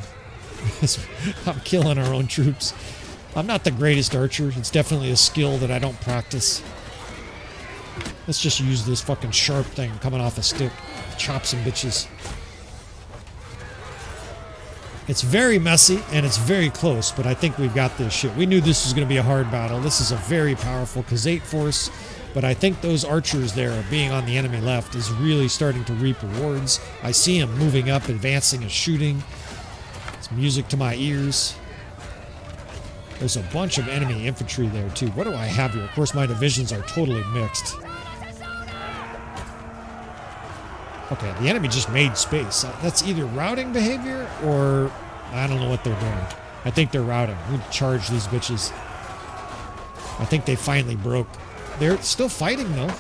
I'm killing our own troops. I'm not the greatest archer. It's definitely a skill that I don't practice. Let's just use this fucking sharp thing coming off a stick. Chop some bitches. It's very messy and it's very close, but I think we've got this shit. We knew this was going to be a hard battle. This is a very powerful Khazate force, but I think those archers there being on the enemy left is really starting to reap rewards. I see them moving up, advancing and shooting. It's music to my ears. There's a bunch of enemy infantry there too. What do I have here? Of course, my divisions are totally mixed. Okay, the enemy just made space. That's either routing behavior or I don't know what they're doing. I think they're routing. We charge these bitches. I think they finally broke. They're still fighting though.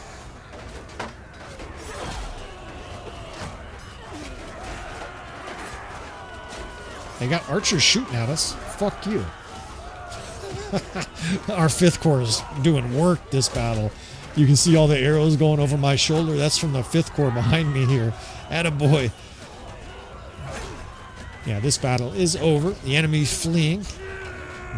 They got archers shooting at us. Fuck you. Our 5th Corps is doing work this battle. You can see all the arrows going over my shoulder. That's from the 5th Corps behind me here. Attaboy. Yeah, this battle is over. The enemy's fleeing.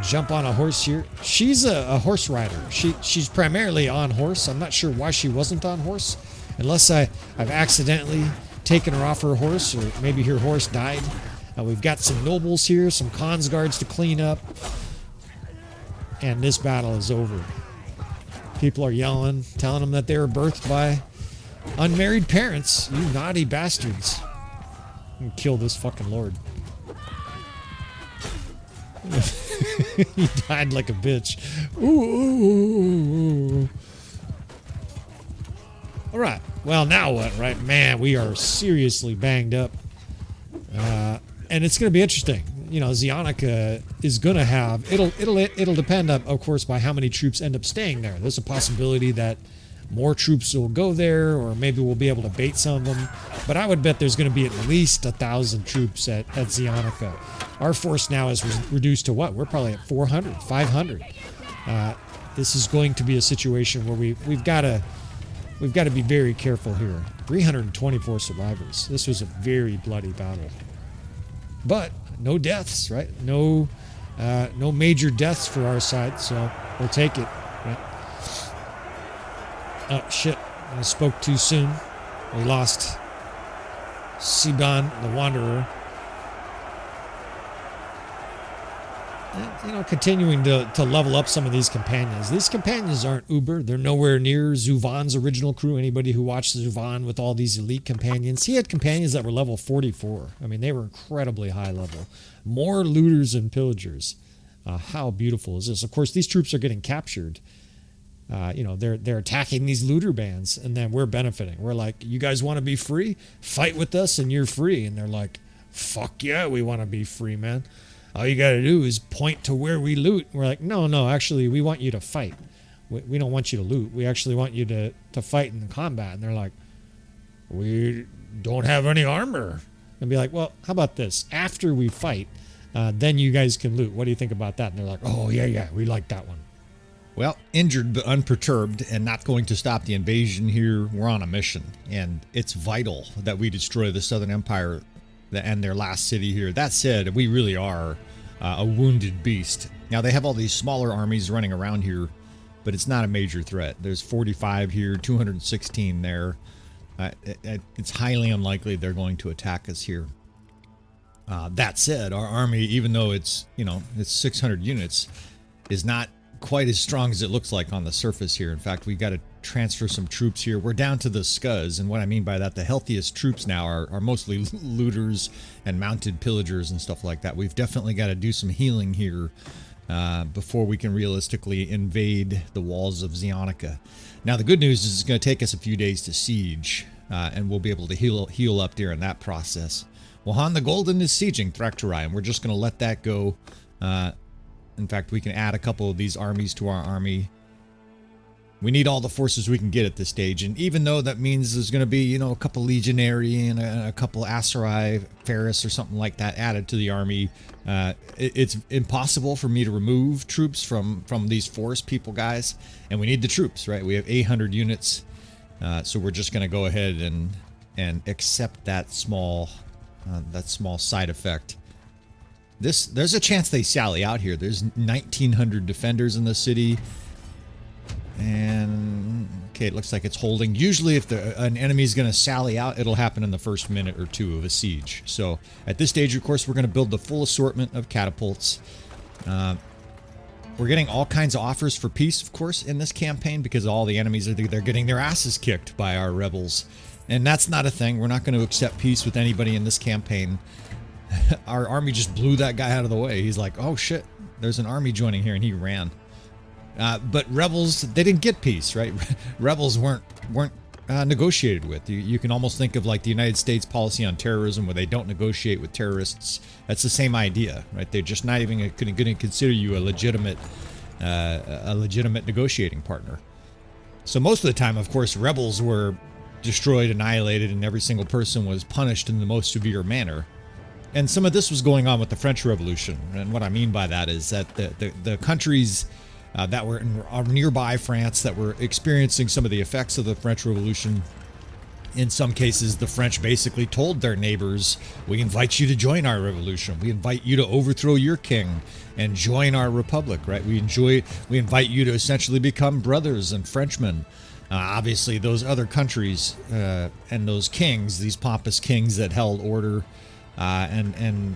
Jump on a horse here. She's a horse rider. She's primarily on horse. I'm not sure why she wasn't on horse. Unless I've accidentally taken her off her horse, or maybe her horse died. We've got some nobles here, some cons guards to clean up. And this battle is over. People are yelling, telling them that they were birthed by unmarried parents. You naughty bastards. I'm gonna kill this fucking lord. He died like a bitch. Ooh. All right. Well, now what, right? Man, we are seriously banged up. And it's going to be interesting. You know, Zionica is going to have... It'll depend, of course, by how many troops end up staying there. There's a possibility that more troops will go there, or maybe we'll be able to bait some of them. But I would bet there's going to be at least 1,000 troops at Zionica. Our force now is reduced to what? We're probably at 400, 500. This is going to be a situation where we've got to be very careful here. 324 survivors. This was a very bloody battle. But no deaths, right? No major deaths for our side, so we'll take it. Right? Oh shit! I spoke too soon. We lost Siban, the Wanderer. And, you know, continuing to level up some of these companions. These companions aren't uber. They're nowhere near Zuvan's original crew. Anybody who watched Zuvan with all these elite companions, he had companions that were level 44. I mean, they were incredibly high level. More looters and pillagers. How beautiful is this? Of course, these troops are getting captured. You know, they're attacking these looter bands, and then we're benefiting. We're like, you guys want to be free? Fight with us, and you're free. And they're like, fuck yeah, we want to be free, man. All you got to do is point to where we loot. We're like, no, actually, we want you to fight. We don't want you to loot. We actually want you to fight in combat. And they're like, we don't have any armor. And be like, well, how about this? After we fight, then you guys can loot. What do you think about that? And they're like, oh, yeah, we like that one. Well, injured but unperturbed and not going to stop the invasion here. We're on a mission, and it's vital that we destroy the Southern Empire and their last city here. That said, we really are a wounded beast. Now, they have all these smaller armies running around here, but it's not a major threat. There's 45 here, 216 there. It's highly unlikely they're going to attack us here. That said, our army, even though it's 600 units, is not quite as strong as it looks like on the surface here. In fact, we got to transfer some troops here. We're down to the scuzz, and what I mean by that, the healthiest troops now are mostly looters and mounted pillagers and stuff like that. We've definitely got to do some healing here before we can realistically invade the walls of Zionica. Now, the good news is it's going to take us a few days to siege, and we'll be able to heal up during that process. Wahan the Golden is sieging Thraktarai, and we're just going to let that go. In fact, we can add a couple of these armies to our army. We need all the forces we can get at this stage, and even though that means there's going to be, a couple Legionary and a couple Aserai Faris or something like that added to the army, it's impossible for me to remove troops from these forest people, guys, and we need the troops, right? We have 800 units, so we're just going to go ahead and accept that small side effect. There's a chance they sally out here. There's 1,900 defenders in the city. And okay, it looks like it's holding. Usually if an enemy is going to sally out, it'll happen in the first minute or two of a siege. So at this stage, of course, we're going to build the full assortment of catapults. We're getting all kinds of offers for peace, of course, in this campaign, because all the enemies they're getting their asses kicked by our rebels. And that's not a thing. We're not going to accept peace with anybody in this campaign. Our army just blew that guy out of the way. He's like, oh shit, there's an army joining here, and he ran. But rebels, they didn't get peace, right? Rebels weren't negotiated with. You can almost think of like the United States policy on terrorism, where they don't negotiate with terrorists. That's the same idea, right? They're just not even going to consider you a legitimate negotiating partner. So most of the time, of course, rebels were destroyed, annihilated, and every single person was punished in the most severe manner. And some of this was going on with the French Revolution. And what I mean by that is that the countries that were nearby France that were experiencing some of the effects of the French Revolution, in some cases, the French basically told their neighbors, we invite you to join our revolution. We invite you to overthrow your king and join our republic, right? We invite you to essentially become brothers and Frenchmen. Obviously, those other countries and those kings, these pompous kings that held order and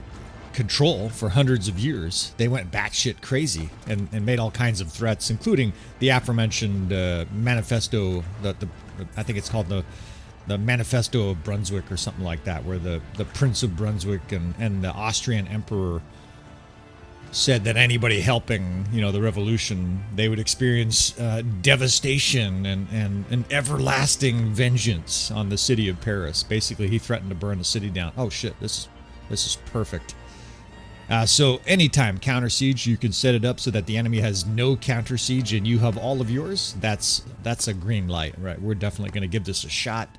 control for hundreds of years, they went batshit crazy and made all kinds of threats, including the aforementioned manifesto, I think it's called the Manifesto of Brunswick or something like that, where the Prince of Brunswick and the Austrian Emperor said that anybody helping, the revolution, they would experience devastation and an everlasting vengeance on the city of Paris. Basically, he threatened to burn the city down. Oh shit, this is perfect. So anytime counter siege, you can set it up so that the enemy has no counter siege and you have all of yours. That's a green light, right? We're definitely going to give this a shot.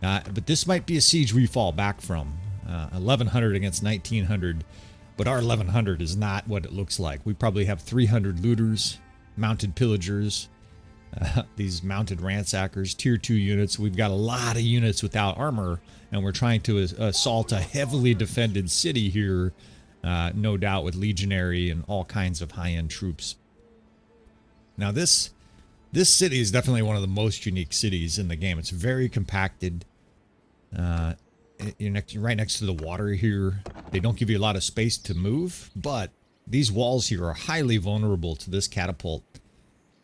But this might be a siege we fall back from. 1,100 against 1,900. But our 1,100 is not what it looks like. We probably have 300 looters, mounted pillagers, these mounted ransackers, tier 2 units. We've got a lot of units without armor, and we're trying to assault a heavily defended city here, no doubt with Legionary and all kinds of high-end troops. Now this city is definitely one of the most unique cities in the game. It's very compacted. You're right next to the water here. They don't give you a lot of space to move, but these walls here are highly vulnerable to this catapult.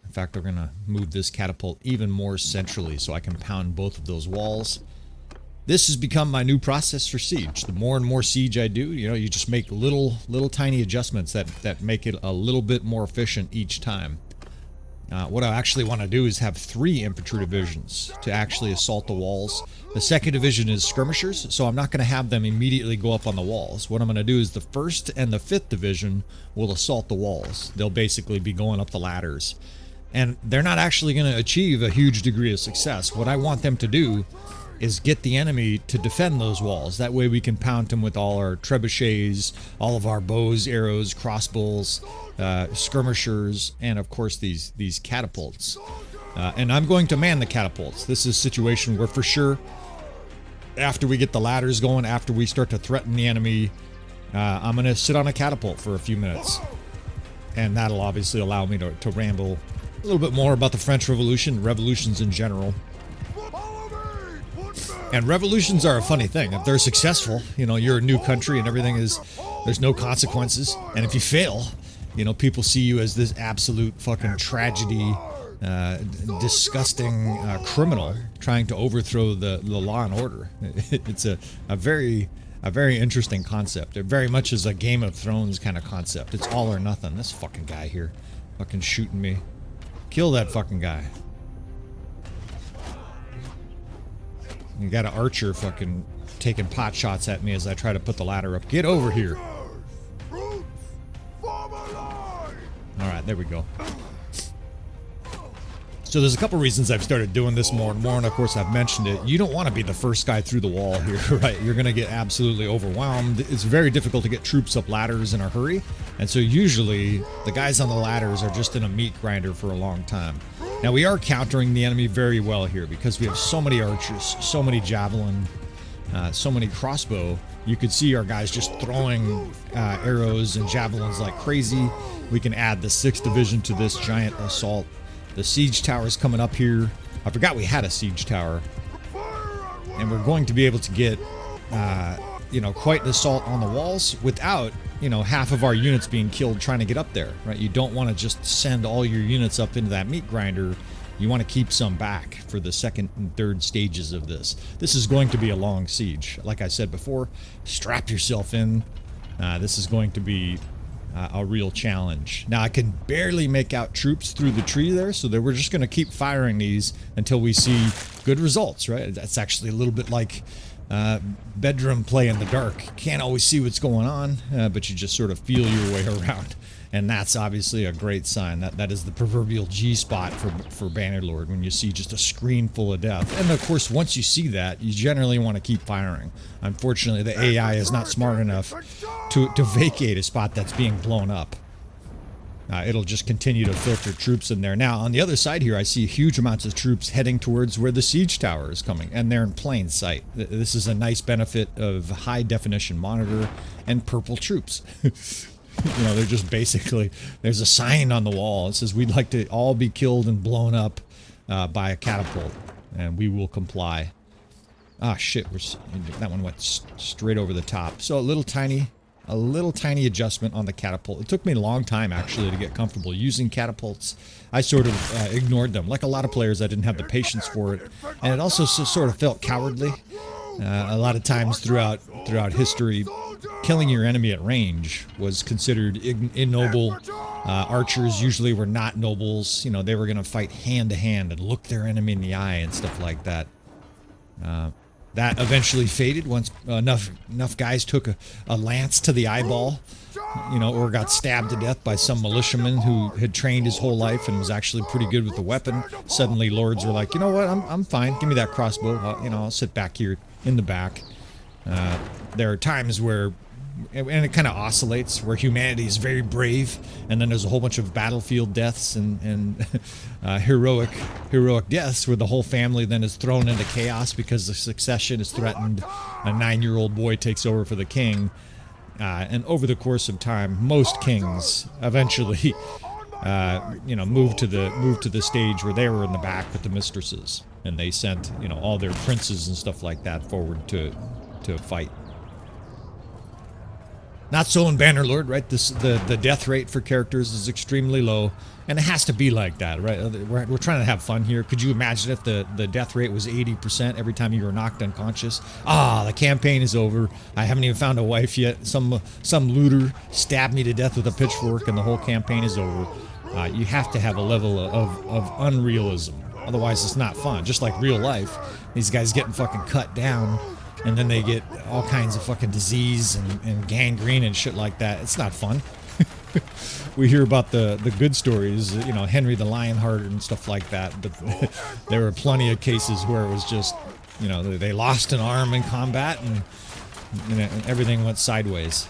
In fact, we're going to move this catapult even more centrally so I can pound both of those walls. This has become my new process for siege. The more and more siege I do, you just make little tiny adjustments that make it a little bit more efficient each time. What I actually want to do is have 3 infantry divisions to actually assault the walls. The 2nd division is skirmishers, so I'm not going to have them immediately go up on the walls. What I'm going to do is the 1st and the 5th division will assault the walls. They'll basically be going up the ladders. And they're not actually going to achieve a huge degree of success. What I want them to do is get the enemy to defend those walls. That way we can pound them with all our trebuchets, all of our bows, arrows, crossbows, skirmishers, and of course these catapults. And I'm going to man the catapults. This is a situation where for sure, after we get the ladders going, after we start to threaten the enemy, I'm going to sit on a catapult for a few minutes. And that'll obviously allow me to ramble a little bit more about the French Revolution, revolutions in general. And revolutions are a funny thing. If they're successful, you know, you're a new country and everything is, there's no consequences. And if you fail, you know, people see you as this absolute fucking tragedy, disgusting criminal trying to overthrow the law and order. It's a very interesting concept. It very much is a Game of Thrones kind of concept. It's all or nothing. This fucking guy here fucking shooting me. Kill that fucking guy. You got an archer fucking taking pot shots at me as I try to put the ladder up. Get over here. Alright, there we go. So there's a couple reasons I've started doing this more and more, and of course I've mentioned it. You don't want to be the first guy through the wall here, right? You're going to get absolutely overwhelmed. It's very difficult to get troops up ladders in a hurry, and so usually the guys on the ladders are just in a meat grinder for a long time. Now we are countering the enemy very well here because we have so many archers, so many javelin, so many crossbow. You could see our guys just throwing arrows and javelins like crazy. We can add the 6th Division to this giant assault. The siege tower's coming up here. I forgot we had a siege tower. And we're going to be able to get, you know, quite an assault on the walls without, you know, half of our units being killed trying to get up there, right? You don't want to just send all your units up into that meat grinder. You want to keep some back for the 2nd and 3rd stages of this. This is going to be a long siege. Like I said before, strap yourself in. This is going to be a real challenge. Now I can barely make out troops through the tree there, so that we're just going to keep firing these until we see good results, right? That's actually a little bit like bedroom play in the dark. You can't always see what's going on, but you just sort of feel your way around. And that's obviously a great sign. That is the proverbial G spot for Bannerlord, when you see just a screen full of death. And of course, once you see that, you generally want to keep firing. Unfortunately, the AI is not smart enough to vacate a spot that's being blown up. It'll just continue to filter troops in there. Now, on the other side here, I see huge amounts of troops heading towards where the siege tower is coming, and they're in plain sight. This is a nice benefit of high-definition monitor and purple troops. You know, they're just basically, there's a sign on the wall. It says, we'd like to all be killed and blown up by a catapult, and we will comply. Ah, shit, that one went straight over the top. So a little tiny adjustment on the catapult. It took me a long time, actually, to get comfortable using catapults. I sort of ignored them. Like a lot of players, I didn't have the patience for it. And it also sort of felt cowardly. A lot of times throughout history, killing your enemy at range was considered ignoble. Archers usually were not nobles. You know, they were going to fight hand to hand and look their enemy in the eye and stuff like that. That eventually faded once enough guys took a lance to the eyeball, you know, or got stabbed to death by some militiaman who had trained his whole life and was actually pretty good with the weapon. Suddenly lords were like, you know what, I'm fine. Give me that crossbow. You know, I'll sit back here in the back. There are times where, and it kind of oscillates, where humanity is very brave, and then there's a whole bunch of battlefield deaths and heroic deaths where the whole family then is thrown into chaos because the succession is threatened. A 9-year-old boy takes over for the king, and over the course of time, most kings eventually, you know, move to the stage where they were in the back with the mistresses, and they sent, you know, all their princes and stuff like that forward to fight. Not so in Bannerlord, right? The death rate for characters is extremely low, and it has to be like that, right? We're trying to have fun here. Could you imagine if the death rate was 80% every time you were knocked unconscious? Ah, the campaign is over. I haven't even found a wife yet. Some looter stabbed me to death with a pitchfork, and the whole campaign is over. You have to have a level of unrealism. Otherwise, it's not fun. Just like real life, these guys getting fucking cut down, and then they get all kinds of fucking disease and gangrene and shit like that. It's not fun. We hear about the good stories, you know, Henry the Lionhearted and stuff like that, but there were plenty of cases where it was just, you know, they lost an arm in combat and everything went sideways.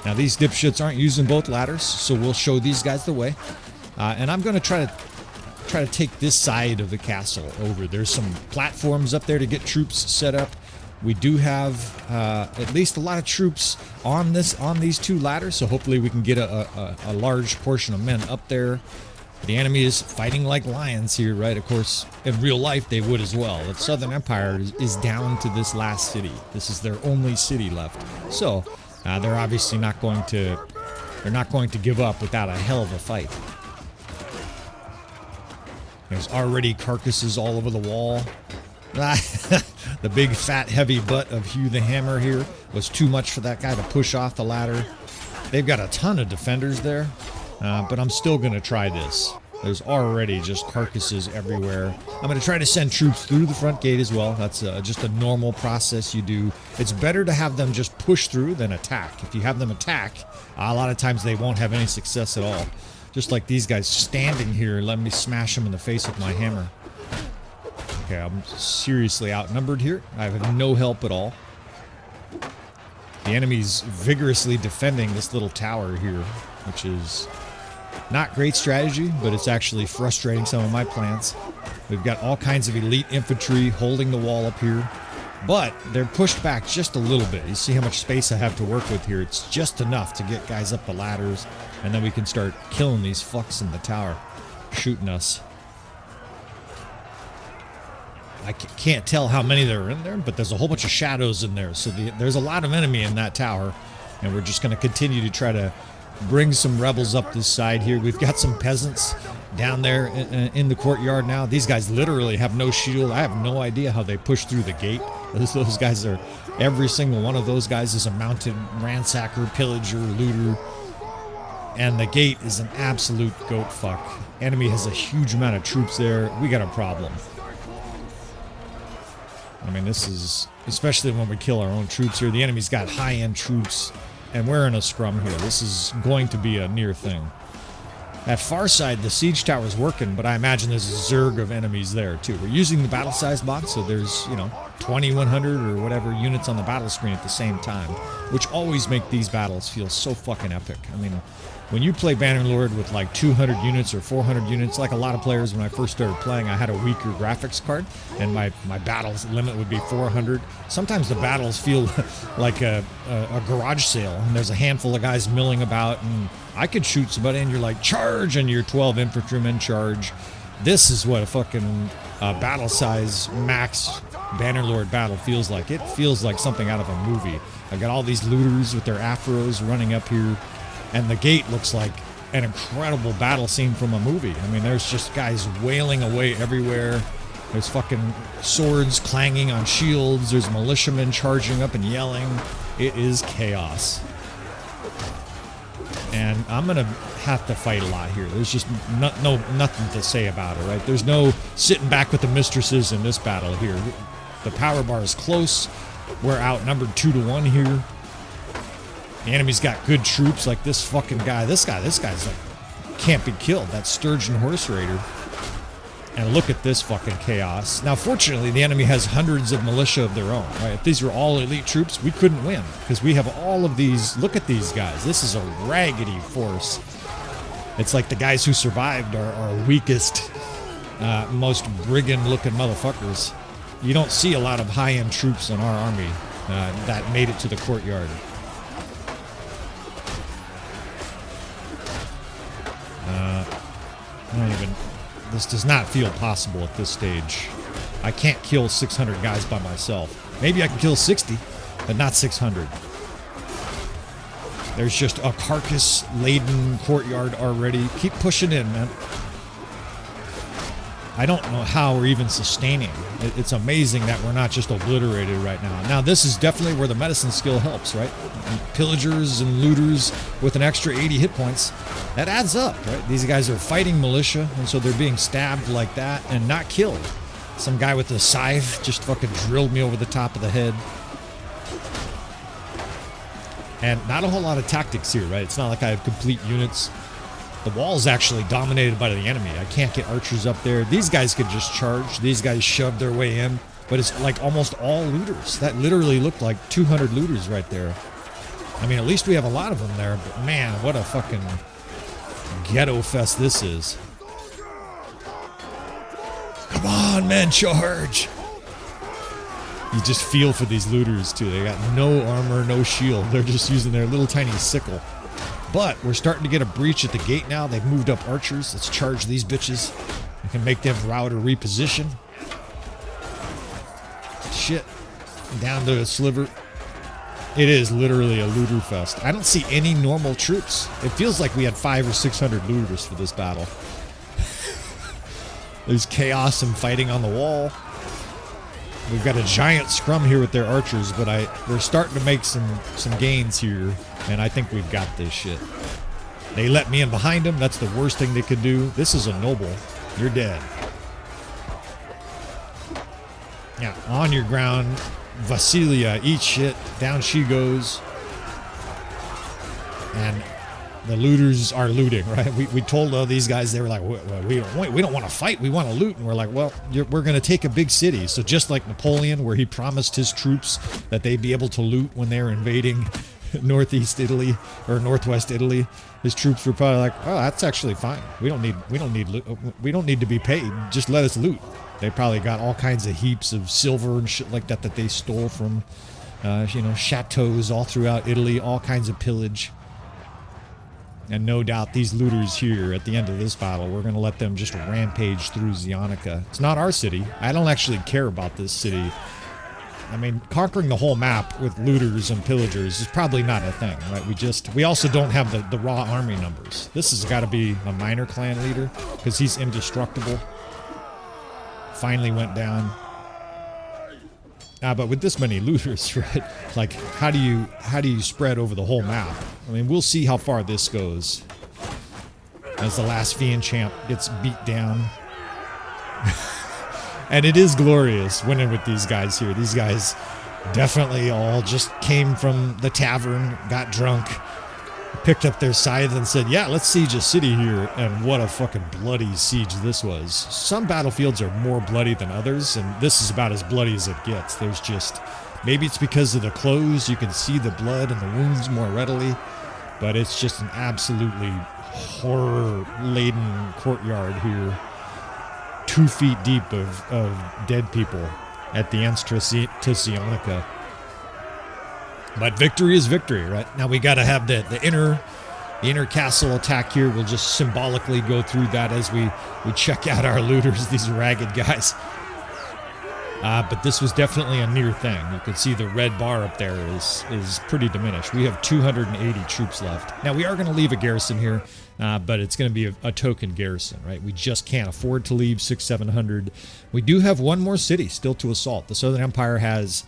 Now these dipshits aren't using both ladders, so we'll show these guys the way. And I'm going to try to take this side of the castle over. There's some platforms up there to get troops set up. We do have at least a lot of troops on these two ladders, so hopefully we can get a large portion of men up there. The enemy is fighting like lions here, right? Of course, in real life, they would as well. The Southern Empire is down to this last city. This is their only city left. So, they're obviously not going to... They're not going to give up without a hell of a fight. There's already carcasses all over the wall. The big, fat, heavy butt of Hugh the Hammer here was too much for that guy to push off the ladder. They've got a ton of defenders there. But I'm still going to try this. There's already just carcasses everywhere. I'm going to try to send troops through the front gate as well. That's just a normal process you do. It's better to have them just push through than attack. If you have them attack, a lot of times they won't have any success at all. Just like these guys standing here, let me smash them in the face with my hammer. Okay, I'm seriously outnumbered here. I have no help at all. The enemy's vigorously defending this little tower here, which is... not great strategy, but it's actually frustrating some of my plans. We've got all kinds of elite infantry holding the wall up here, but they're pushed back just a little bit. You see how much space I have to work with here. It's just enough to get guys up the ladders, and then we can start killing these fucks in the tower, shooting us. I can't tell how many there are in there, but there's a whole bunch of shadows in there, so there's a lot of enemy in that tower, and we're just going to continue to try to bring some rebels up this side here. We've got some peasants down there in the courtyard now. These guys literally have no shield. I have no idea how they push through the gate. Those guys are, every single one of those guys is a mounted ransacker, pillager, looter. And the gate is an absolute goat fuck. Enemy has a huge amount of troops there. We got a problem. I mean, this is, especially when we kill our own troops here. The enemy's got high-end troops. And we're in a scrum here. This is going to be a near thing. At far side, the siege tower's working, but I imagine there's a zerg of enemies there, too. We're using the battle size box, so there's, 2,100 or whatever units on the battle screen at the same time, which always make these battles feel so fucking epic. I mean, when you play Bannerlord with like 200 units or 400 units, like a lot of players when I first started playing, I had a weaker graphics card, and my battles limit would be 400. Sometimes the battles feel like a garage sale, and there's a handful of guys milling about, and I could shoot somebody, and you're like, charge, and you're 12 infantrymen charge. This is what a fucking battle size max Bannerlord battle feels like. It feels like something out of a movie. I've got all these looters with their afros running up here. And the gate looks like an incredible battle scene from a movie. I mean, there's just guys wailing away everywhere. There's fucking swords clanging on shields. There's militiamen charging up and yelling. It is chaos. And I'm going to have to fight a lot here. There's just nothing to say about it, right? There's no sitting back with the mistresses in this battle here. The power bar is close. We're outnumbered 2-1 here. The enemy's got good troops like this fucking guy. This guy's like, can't be killed. That Sturgeon Horse Raider. And look at this fucking chaos. Now, fortunately, the enemy has hundreds of militia of their own, right? If these were all elite troops, we couldn't win. Because we have all of these. Look at these guys. This is a raggedy force. It's like the guys who survived are our weakest, most brigand-looking motherfuckers. You don't see a lot of high-end troops in our army that made it to the courtyard. This does not feel possible at this stage. I can't kill 600 guys by myself. Maybe I can kill 60, but not 600. There's just a carcass-laden courtyard already. Keep pushing in, man. I don't know how we're even sustaining. It's amazing that we're not just obliterated right now. Now, this is definitely where the medicine skill helps, right? And pillagers and looters with an extra 80 hit points. That adds up, right? These guys are fighting militia, and so they're being stabbed like that and not killed. Some guy with a scythe just fucking drilled me over the top of the head. And not a whole lot of tactics here, right? It's not like I have complete units. The wall is actually dominated by the enemy. I can't get archers up there. These guys could just charge. These guys shove their way in. But it's like almost all looters. That literally looked like 200 looters right there. I mean, at least we have a lot of them there. But man, what a fucking ghetto fest this is. Come on, men, charge! You just feel for these looters, too. They got no armor, no shield. They're just using their little tiny sickle. But we're starting to get a breach at the gate now. They've moved up archers. Let's charge these bitches. We can make them rout or reposition. Shit. Down to a sliver. It is literally a looter fest. I don't see any normal troops. It feels like we had 500 or 600 looters for this battle. There's chaos and fighting on the wall. We've got a giant scrum here with their archers, but we're starting to make some gains here, and I think we've got this shit. They let me in behind them. That's the worst thing they could do. This is a noble. You're dead. Yeah, on your ground. Vasilia, eat shit. Down she goes. And the looters are looting, right? We told all these guys, they were like, we don't want to fight, we want to loot. And we're like, well, we're going to take a big city. So just like Napoleon, where he promised his troops that they'd be able to loot when they're invading northeast Italy or northwest Italy, his troops were probably like, oh, that's actually fine. We don't need to be paid. Just let us loot. They probably got all kinds of heaps of silver and shit like that they stole from, chateaus all throughout Italy, all kinds of pillage. And no doubt these looters here at the end of this battle, we're going to let them just rampage through Zionica. It's not our city. I don't actually care about this city. I mean, conquering the whole map with looters and pillagers is probably not a thing, right? We also don't have the raw army numbers. This has got to be a minor clan leader because he's indestructible. Finally went down. But with this many looters, right? Like, how do you spread over the whole map? I mean, we'll see how far this goes as the last Fiend champ gets beat down. And it is glorious winning with these guys here. These guys definitely all just came from the tavern, got drunk, picked up their scythe and said, yeah, let's siege a city here. And what a fucking bloody siege this was. Some battlefields are more bloody than others, and this is about as bloody as it gets. There's just, maybe it's because of the clothes, you can see the blood and the wounds more readily, but it's just an absolutely horror-laden courtyard here. 2 feet deep of dead people at the entrance to Zionica. But victory is victory, right? Now we got to have the inner castle attack here. We'll just symbolically go through that as we check out our looters, these ragged guys. But this was definitely a near thing. You can see the red bar up there is pretty diminished. We have 280 troops left. Now we are going to leave a garrison here, but it's going to be a token garrison, right? We just can't afford to leave 600-700. We do have one more city still to assault. The Southern Empire has...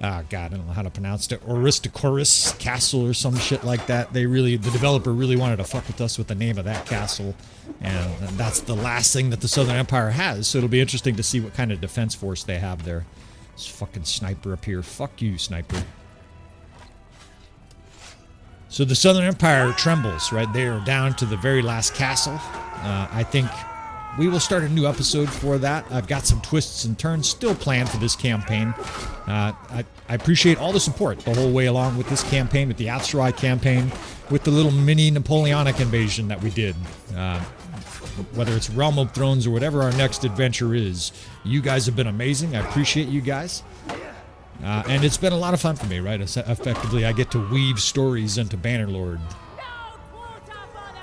God, I don't know how to pronounce it. Oristochorus Castle or some shit like that. The developer really wanted to fuck with us with the name of that castle. And that's the last thing that the Southern Empire has. So it'll be interesting to see what kind of defense force they have there. This fucking sniper up here. Fuck you, sniper. So the Southern Empire trembles, right? They are down to the very last castle. I think we will start a new episode for that. I've got some twists and turns still planned for this campaign. I appreciate all the support the whole way along with this campaign, with the Aserai campaign, with the little mini Napoleonic invasion that we did. Whether it's Realm of Thrones or whatever our next adventure is, you guys have been amazing. I appreciate you guys. And it's been a lot of fun for me, right? Effectively, I get to weave stories into Bannerlord.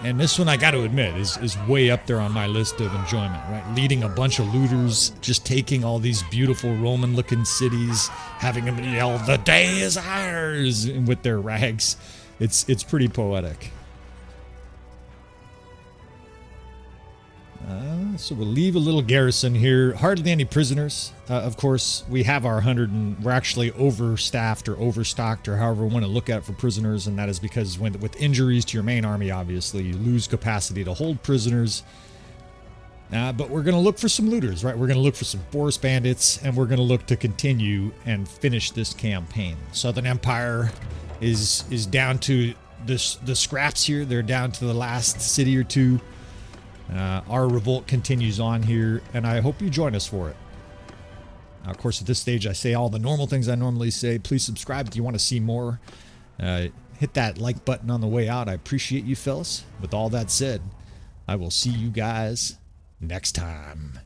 And this one, I got to admit, is way up there on my list of enjoyment, right? Leading a bunch of looters, just taking all these beautiful Roman-looking cities, having them yell, "The day is ours!" with their rags. It's pretty poetic. So we'll leave a little garrison here. Hardly any prisoners. Of course, we have our 100, and we're actually overstaffed or overstocked or however we want to look at it for prisoners, and that is because with injuries to your main army, obviously, you lose capacity to hold prisoners. But we're going to look for some looters, right? We're going to look for some forest bandits, and we're going to look to continue and finish this campaign. Southern Empire is down to the scraps here. They're down to the last city or two. Our revolt continues on here, and I hope you join us for it. Of course, at this stage, I say all the normal things I normally say. Please subscribe if you want to see more. Hit that like button on the way out. I appreciate you, fellas. With all that said, I will see you guys next time.